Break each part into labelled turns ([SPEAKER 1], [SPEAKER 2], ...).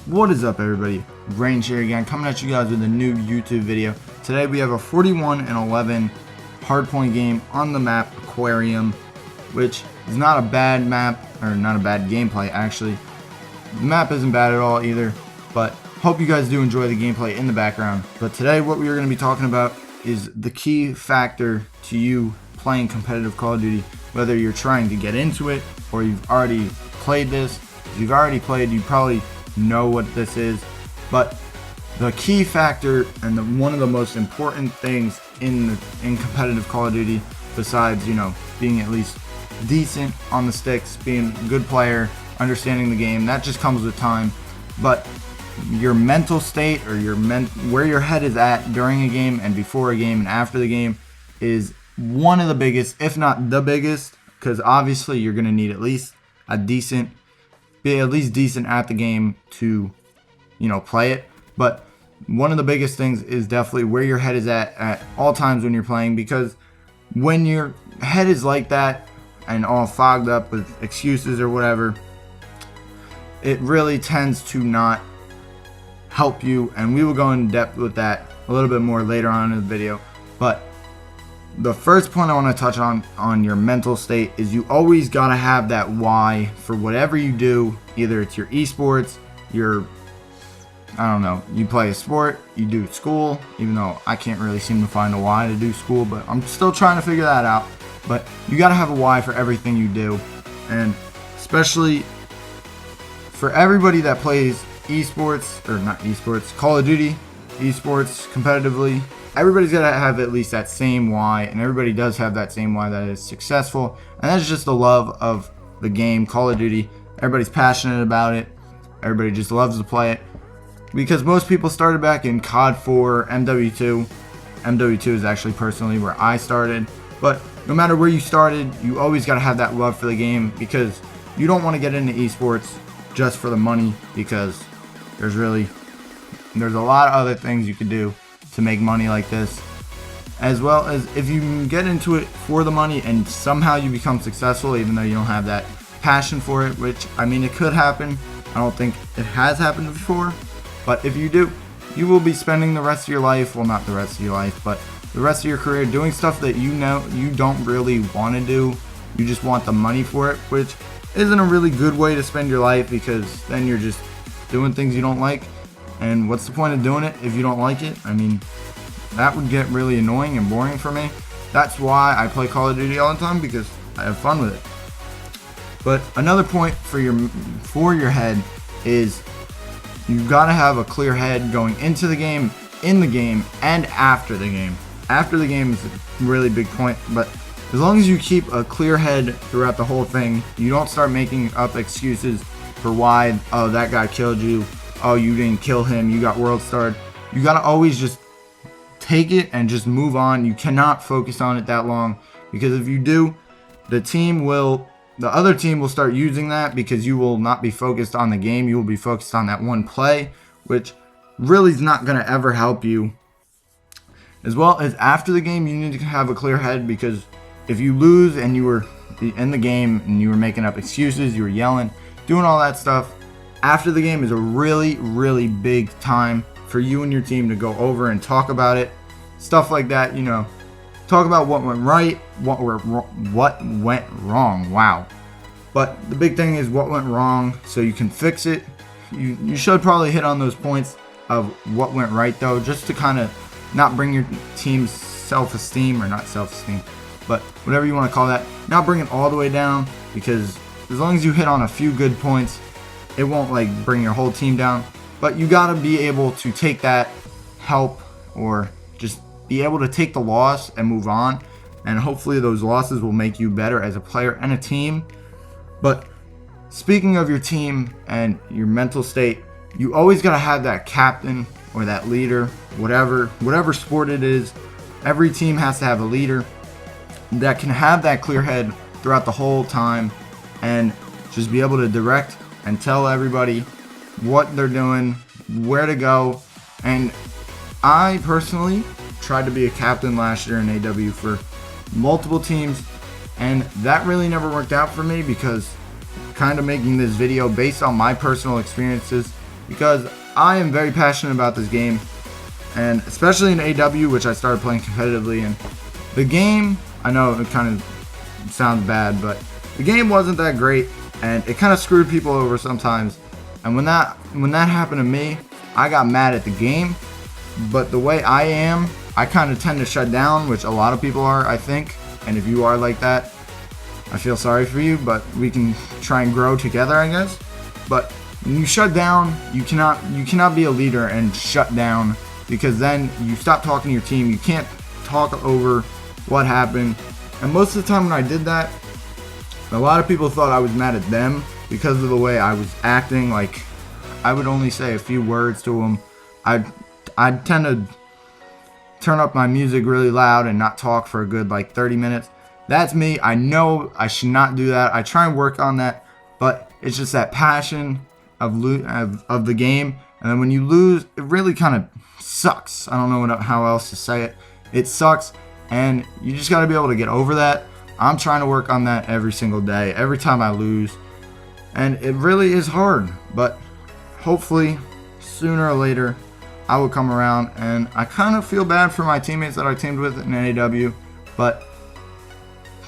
[SPEAKER 1] What is up, everybody? Range here again, coming at you guys with a new YouTube video. Today we have a 41-11 hardpoint game on the map Aquarium, which is not a bad map, or not a bad gameplay actually. The map isn't bad at all either, but hope you guys do enjoy the gameplay in the background. But today what we are going to be talking about is the key factor to you playing competitive Call of Duty, whether you're trying to get into it or you've already played this. If you've already played, you probably know what this is, but the key factor and one of the most important things in competitive Call of Duty, besides being at least decent on the sticks, being a good player, understanding the game, that just comes with time, but your mental state, or where your head is at during a game and before a game and after the game, is one of the biggest, if not the biggest, because obviously you're going to need at least be at least decent at the game to play it. But one of the biggest things is definitely where your head is at all times when you're playing, because when your head is like that and all fogged up with excuses or whatever, it really tends to not help you, and we will go in depth with that a little bit more later on in the video. But the first point I want to touch on your mental state is you always got to have that why for whatever you do. Either it's your esports, you play a sport, you do school, even though I can't really seem to find a why to do school, but I'm still trying to figure that out. But you got to have a why for everything you do, and especially for everybody that plays esports, or not esports, Call of Duty esports competitively. Everybody's got to have at least that same why, and everybody does have that same why that is successful, and that's just the love of the game, Call of Duty. Everybody's passionate about it. Everybody just loves to play it, because most people started back in COD 4, MW2. MW2 is actually personally where I started, but no matter where you started, you always got to have that love for the game, because you don't want to get into esports just for the money, because there's a lot of other things you could do to make money like this, as well as if you get into it for the money and somehow you become successful even though you don't have that passion for it, which it could happen. I don't think it has happened before, but if you do, you will be spending the rest of your life, well, not the rest of your life, but the rest of your career doing stuff that you don't really want to do. You just want the money for it, which isn't a really good way to spend your life, because then you're just doing things you don't like. And what's the point of doing it if you don't like it? That would get really annoying and boring for me. That's why I play Call of Duty all the time, because I have fun with it. But another point for your head is you've got to have a clear head going into the game, in the game, and after the game. After the game is a really big point, but as long as you keep a clear head throughout the whole thing, you don't start making up excuses for why, oh, that guy killed you, oh, you didn't kill him, you got world starred. You gotta always just take it and just move on. You cannot focus on it that long, because if you do, the other team will start using that, because you will not be focused on the game. You will be focused on that one play, which really is not gonna ever help you. As well as after the game, you need to have a clear head, because if you lose and you were in the game and you were making up excuses, you were yelling, doing all that stuff, after the game is a really, really big time for you and your team to go over and talk about it. Stuff like that, talk about what went right, what went wrong. Wow. But the big thing is what went wrong, so you can fix it. You should probably hit on those points of what went right, though, just to kind of not bring your team's self-esteem, or not self-esteem, but whatever you want to call that, not bring it all the way down, because as long as you hit on a few good points, it won't bring your whole team down. But you gotta be able to take that help, or just be able to take the loss and move on, and hopefully those losses will make you better as a player and a team. But speaking of your team and your mental state, you always gotta have that captain or that leader, whatever sport it is. Every team has to have a leader that can have that clear head throughout the whole time, and just be able to direct and tell everybody what they're doing, where to go. And I personally tried to be a captain last year in AW for multiple teams, and that really never worked out for me, because kind of making this video based on my personal experiences because I am very passionate about this game, and especially in AW, which I started playing competitively. And the game, I know it kind of sounds bad, but the game wasn't that great, and it kind of screwed people over sometimes. And when that happened to me, I got mad at the game. But the way I am, I kind of tend to shut down, which a lot of people are, I think. And if you are like that, I feel sorry for you, but we can try and grow together, I guess. But when you shut down, you cannot be a leader and shut down, because then you stop talking to your team. You can't talk over what happened. And most of the time when I did that, a lot of people thought I was mad at them because of the way I was acting. Like, I would only say a few words to them. I'd tend to turn up my music really loud and not talk for a good 30 minutes. That's me. I know I should not do that. I try and work on that, but it's just that passion of the game. And then when you lose, it really kind of sucks. I don't know how else to say it. It sucks, and you just got to be able to get over that. I'm trying to work on that every single day, every time I lose. And it really is hard, but hopefully sooner or later I will come around. And I kind of feel bad for my teammates that I teamed with in AW, but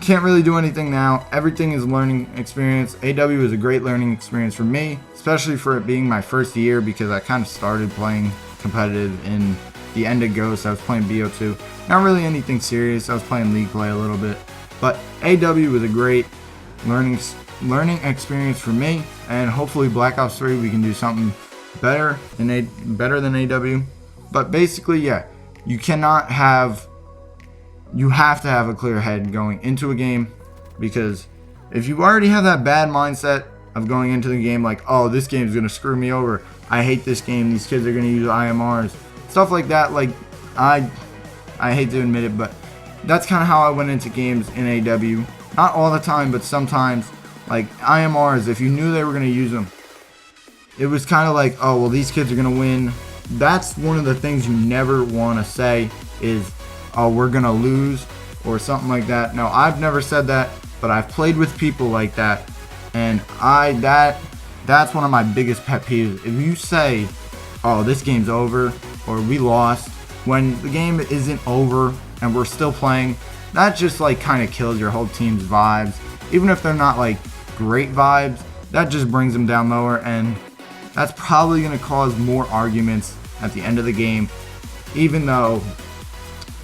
[SPEAKER 1] can't really do anything now. Everything is learning experience. AW is a great learning experience for me, especially for it being my first year, because I kind of started playing competitive in the end of Ghost. I was playing BO2. Not really anything serious. I was playing League play a little bit. But AW was a great learning experience for me, and hopefully Black Ops 3 we can do something better than AW. But basically, yeah, you have to have a clear head going into a game, because if you already have that bad mindset of going into the game like, oh, this game's gonna screw me over, I hate this game, these kids are gonna use IMRs, stuff like that. Like, I hate to admit it, but that's kind of how I went into games in AW. Not all the time, but sometimes. Like IMRs, if you knew they were going to use them, it was kind of like, oh, well, these kids are going to win. That's one of the things you never want to say is, oh, we're going to lose or something like that. No, I've never said that, but I've played with people like that. And that's one of my biggest pet peeves. If you say, oh, this game's over or we lost, when the game isn't over and we're still playing, that just kind of kills your whole team's vibes. Even if they're not great vibes, that just brings them down lower, and that's probably going to cause more arguments at the end of the game. Even though,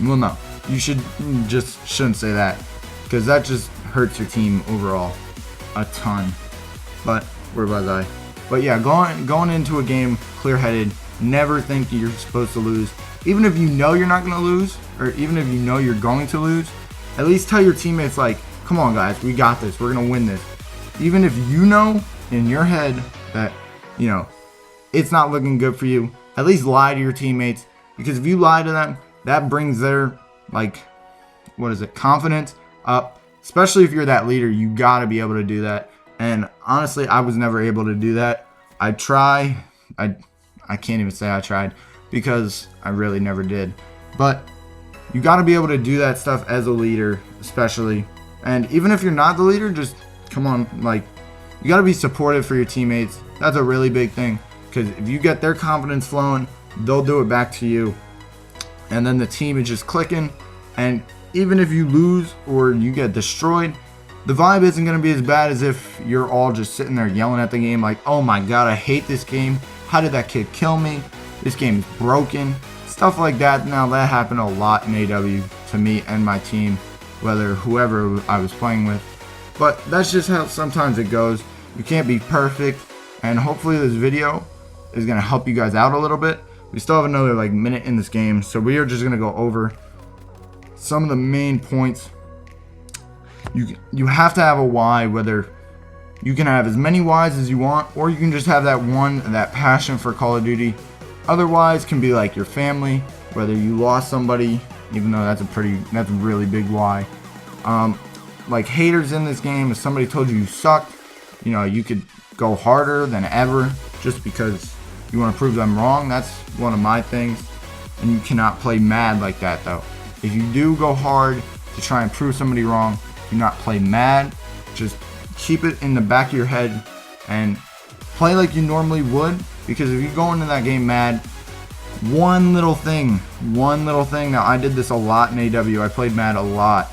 [SPEAKER 1] well, no, you shouldn't say that, because that just hurts your team overall a ton. But where was I? But yeah, going into a game clear-headed, never think you're supposed to lose. Even if you know you're not going to lose, or even if you know you're going to lose, at least tell your teammates come on guys, we got this, we're going to win this. Even if you know in your head that, it's not looking good for you, at least lie to your teammates, because if you lie to them, that brings their, confidence up. Especially if you're that leader, you got to be able to do that. And honestly, I was never able to do that. I can't even say I tried, because I really never did. But you got to be able to do that stuff as a leader, especially. And even if you're not the leader, just come on, you got to be supportive for your teammates. That's a really big thing, because if you get their confidence flowing, they'll do it back to you. And then the team is just clicking. And even if you lose or you get destroyed, the vibe isn't going to be as bad as if you're all just sitting there yelling at the game like, oh my god, I hate this game. How did that kid kill me? This game is broken. Stuff like that. Now, that happened a lot in AW to me and my team, whoever I was playing with. But that's just how sometimes it goes. You can't be perfect, and hopefully this video is going to help you guys out a little bit. We still have another minute in this game, so we are just going to go over some of the main points. You have to have a why, whether you can have as many whys as you want, or you can just have that passion for Call of Duty. Otherwise, can be your family, whether you lost somebody, even though that's a really big why. Haters in this game, if somebody told you sucked, you could go harder than ever just because you want to prove them wrong. That's one of my things. And you cannot play mad like that, though. If you do go hard to try and prove somebody wrong, do not play mad. Just keep it in the back of your head and play like you normally would, Because if you go into that game mad, one little thing, now I did this a lot in AW, I played mad a lot.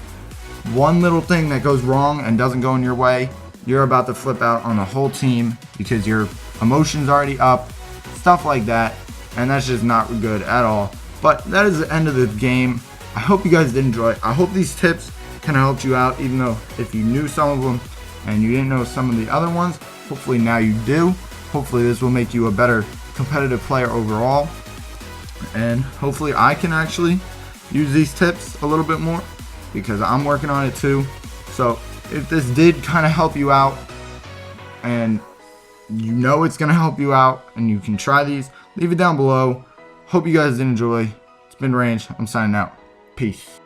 [SPEAKER 1] One little thing that goes wrong and doesn't go in your way, you're about to flip out on the whole team because your emotions already up, stuff like that, and that's just not good at all. But that is the end of the game. I hope you guys did enjoy it. I hope these tips kind of helped you out, even though if you knew some of them and you didn't know some of the other ones, hopefully now you do. Hopefully this will make you a better competitive player overall, and hopefully I can actually use these tips a little bit more because I'm working on it too. So if this did kind of help you out, and you know it's going to help you out and you can try these, leave it down below. Hope you guys did enjoy. It's been Range. I'm signing out. Peace.